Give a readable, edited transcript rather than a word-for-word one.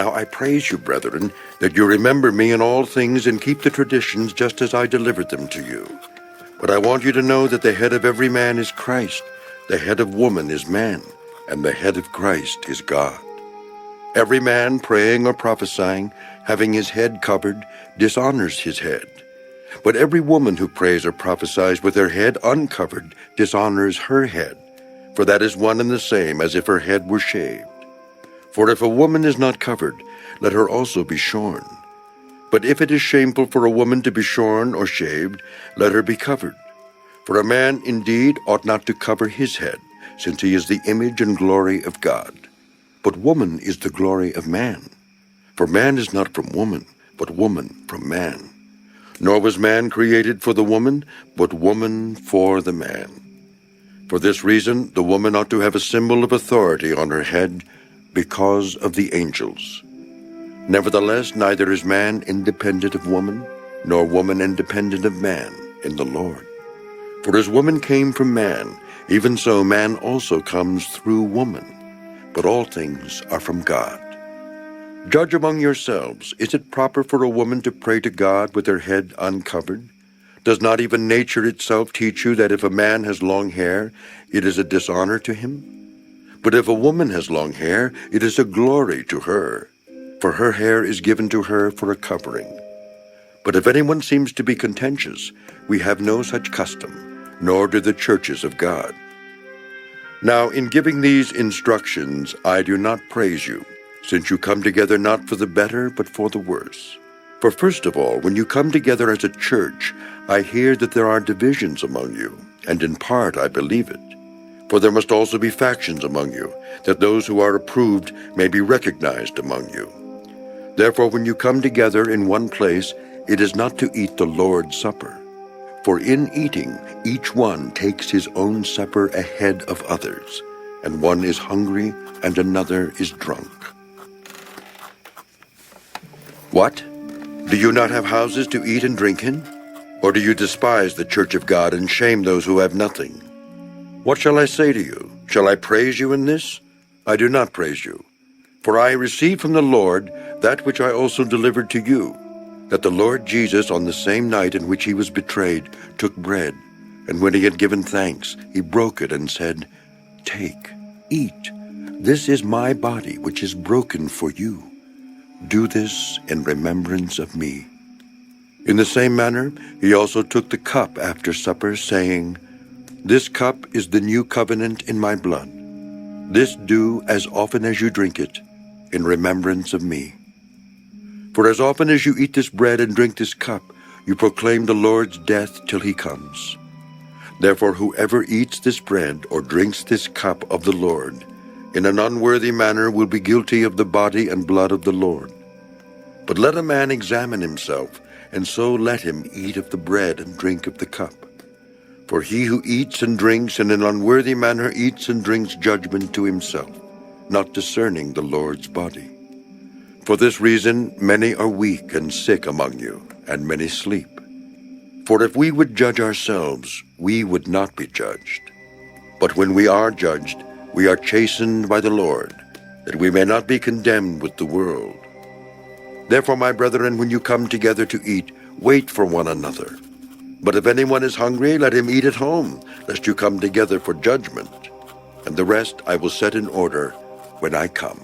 Now I praise you, brethren, that you remember me in all things and keep the traditions just as I delivered them to you. But I want you to know that the head of every man is Christ, the head of woman is man, and the head of Christ is God. Every man praying or prophesying, having his head covered, dishonors his head. But every woman who prays or prophesies with her head uncovered dishonors her head, for that is one and the same as if her head were shaved. For if a woman is not covered, let her also be shorn. But if it is shameful for a woman to be shorn or shaved, let her be covered. For a man indeed ought not to cover his head, since he is the image and glory of God. But woman is the glory of man. For man is not from woman, but woman from man. Nor was man created for the woman, but woman for the man. For this reason, the woman ought to have a symbol of authority on her head, because of the angels. Nevertheless, neither is man independent of woman, nor woman independent of man in the Lord. For as woman came from man, even so man also comes through woman. But all things are from God. Judge among yourselves, is it proper for a woman to pray to God with her head uncovered? Does not even nature itself teach you that if a man has long hair, it is a dishonor to him? But if a woman has long hair, it is a glory to her, for her hair is given to her for a covering. But if anyone seems to be contentious, we have no such custom, nor do the churches of God. Now in giving these instructions, I do not praise you, since you come together not for the better, but for the worse. For first of all, when you come together as a church, I hear that there are divisions among you, and in part I believe it. For there must also be factions among you, that those who are approved may be recognized among you. Therefore, when you come together in one place, it is not to eat the Lord's Supper. For in eating, each one takes his own supper ahead of others, and one is hungry and another is drunk. What? Do you not have houses to eat and drink in? Or do you despise the church of God and shame those who have nothing? What shall I say to you? Shall I praise you in this? I do not praise you. For I received from the Lord that which I also delivered to you, that the Lord Jesus, on the same night in which he was betrayed, took bread, and when he had given thanks, he broke it and said, "Take, eat. This is my body, which is broken for you. Do this in remembrance of me." In the same manner, he also took the cup after supper, saying, "This cup is the new covenant in my blood. This do as often as you drink it, in remembrance of me. For as often as you eat this bread and drink this cup, you proclaim the Lord's death till he comes. Therefore whoever eats this bread or drinks this cup of the Lord in an unworthy manner will be guilty of the body and blood of the Lord. But let a man examine himself, and so let him eat of the bread and drink of the cup. For he who eats and drinks in an unworthy manner eats and drinks judgment to himself, not discerning the Lord's body. For this reason many are weak and sick among you, and many sleep. For if we would judge ourselves, we would not be judged. But when we are judged, we are chastened by the Lord, that we may not be condemned with the world. Therefore, my brethren, when you come together to eat, wait for one another. But if anyone is hungry, let him eat at home, lest you come together for judgment. And the rest I will set in order when I come.